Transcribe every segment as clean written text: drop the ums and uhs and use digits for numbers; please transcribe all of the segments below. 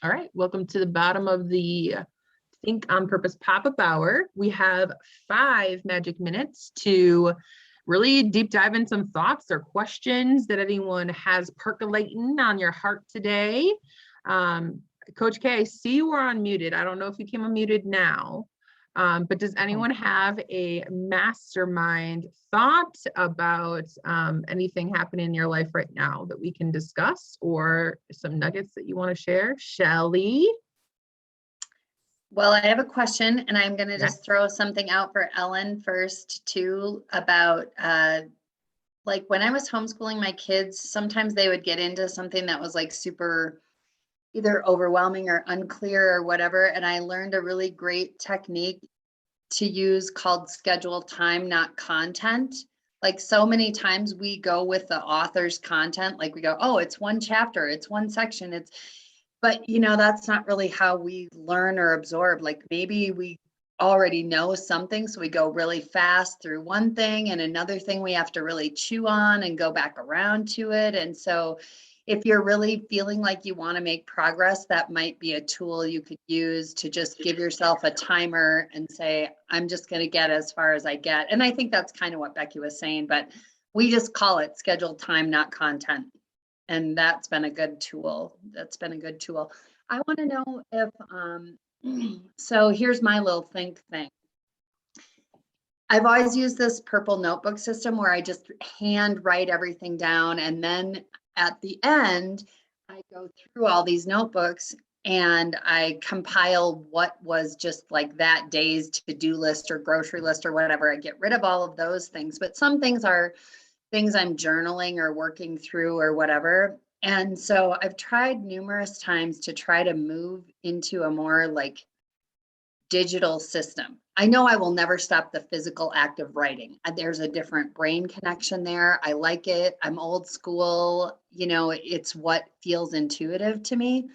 All right, welcome to the bottom of the Think on Purpose pop-up hour. We have 5 magic minutes to really deep dive in some thoughts or questions that anyone has percolating on your heart today. Coach K, I see you are unmuted. I don't know if you came unmuted now, but does anyone have a mastermind thought about anything happening in your life right now that we can discuss, or some nuggets that you want to share? Shelly? Well, I have a question, and I'm going to Yes. just throw something out for Ellen first, too, about like when I was homeschooling my kids, sometimes they would get into something that was like super either overwhelming or unclear or whatever. And I learned a really great technique to use called schedule time, not content. Like so many times we go with the author's content, like we go, oh, it's one chapter, it's one section, but that's not really how we learn or absorb. Like maybe we already know something, so we go really fast through one thing, and another thing we have to really chew on and go back around to it. And so if you're really feeling like you want to make progress, that might be a tool you could use to just give yourself a timer and say, I'm just going to get as far as I get. And I think that's kind of what Becky was saying, but we just call it scheduled time, not content. And that's been a good tool. I want to know if, so here's my little think thing. I've always used this purple notebook system where I just hand write everything down. And then at the end, I go through all these notebooks and I compile what was just like that day's to-do list or grocery list or whatever. I get rid of all of those things, but some things are things I'm journaling or working through or whatever. And so I've tried numerous times to try to move into a more like digital system. I know I will never stop the physical act of writing. There's a different brain connection there. I like it. I'm old school. It's what feels intuitive to me.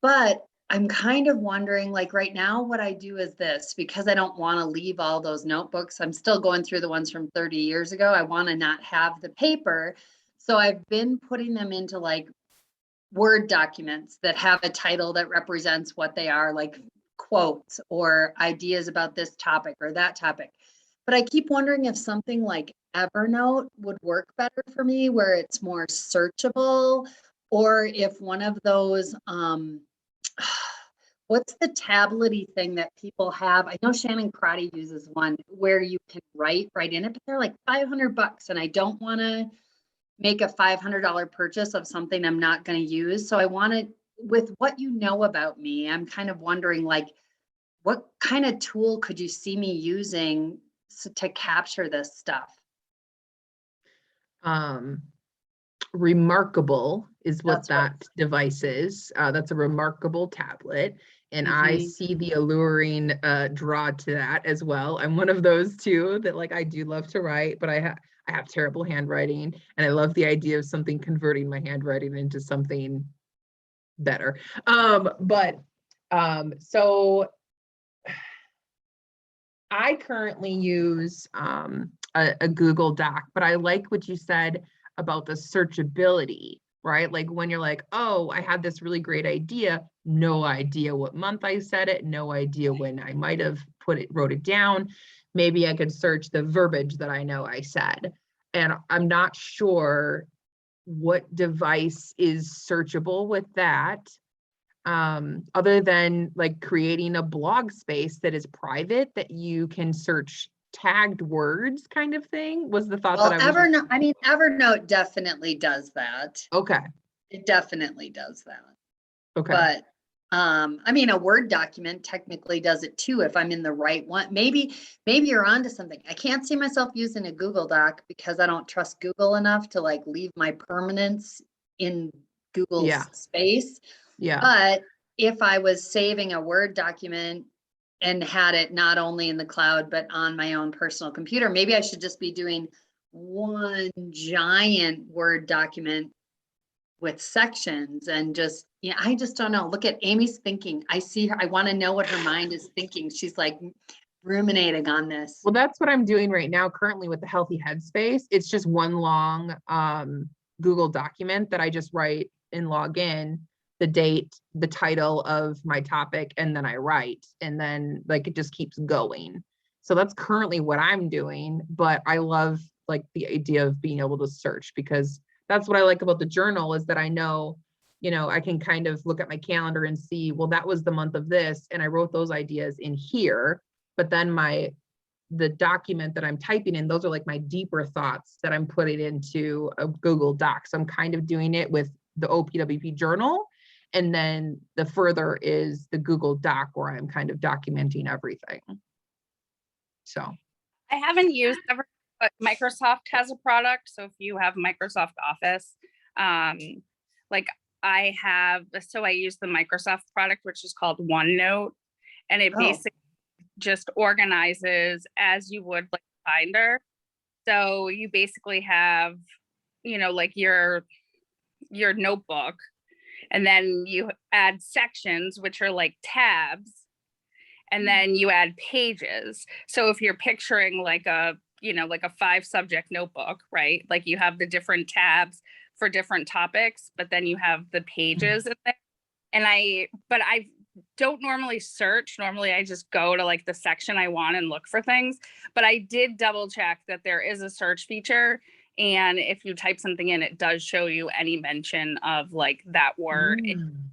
But I'm kind of wondering, like right now, what I do is this, because I don't want to leave all those notebooks. I'm still going through the ones from 30 years ago. I want to not have the paper. So I've been putting them into like Word documents that have a title that represents what they are, like quotes or ideas about this topic or that topic. But I keep wondering if something like Evernote would work better for me, where it's more searchable, or if one of those, what's the tablet-y thing that people have? I know Shannon Crotty uses one where you can write right in it, but they're like $500, and I don't want to make a $500 purchase of something I'm not going to use. So I wanted, with what you know about me, I'm kind of wondering, like, what kind of tool could you see me using to capture this stuff? Remarkable is what that device is. That's a Remarkable tablet. And I see the alluring draw to that as well. I'm one of those too that like I do love to write, but I have terrible handwriting, and I love the idea of something converting my handwriting into something better. So I currently use a Google Doc, but I like what you said about the searchability, right? Like when you're like, oh, I had this really great idea, no idea what month I said it, no idea when I might have wrote it down. Maybe I could search the verbiage that I know I said. And I'm not sure what device is searchable with that, other than like creating a blog space that is private that you can search tagged words kind of thing was the thought that I was. Evernote definitely does that. Okay. It definitely does that. Okay. But a Word document technically does it too if I'm in the right one. Maybe you're onto something. I can't see myself using a Google Doc because I don't trust Google enough to like leave my permanence in Google's space. Yeah. But if I was saving a Word document and had it not only in the cloud, but on my own personal computer, maybe I should just be doing one giant Word document with sections and just, I just don't know. Look at Amy's thinking. I see her. I want to know what her mind is thinking. She's like ruminating on this. Well, that's what I'm doing right now currently with the Healthy Headspace. It's just one long Google document that I just write and log in. the date, the title of my topic, and then I write, and then like it just keeps going. So that's currently what I'm doing, but I love like the idea of being able to search, because that's what I like about the journal, is that I know, I can kind of look at my calendar and see, well, that was the month of this, and I wrote those ideas in here, but then the document that I'm typing in, those are like my deeper thoughts that I'm putting into a Google Doc. So I'm kind of doing it with the OPWP journal. And then the further is the Google Doc, where I'm kind of documenting everything. So I haven't used ever, but Microsoft has a product. So if you have Microsoft Office, like I have, so I use the Microsoft product, which is called OneNote, and it Oh. basically just organizes as you would like a binder. So you basically have, like your notebook, and then you add sections, which are like tabs, and then you add pages. So if you're picturing like a 5-subject notebook, right? Like you have the different tabs for different topics, but then you have the pages in there. And I don't normally search. Normally I just go to like the section I want and look for things. But I did double check that there is a search feature. And if you type something in, it does show you any mention of like that word in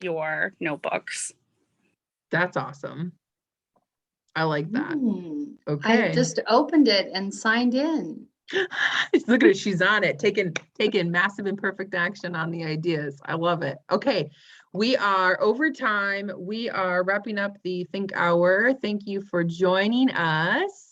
your notebooks. that's awesome. I like that. I Okay. just opened it and signed in. Look at it. She's on it, taking massive imperfect action on the ideas. I love it. Okay. We are over time. We are wrapping up the Think Hour. Thank you for joining us.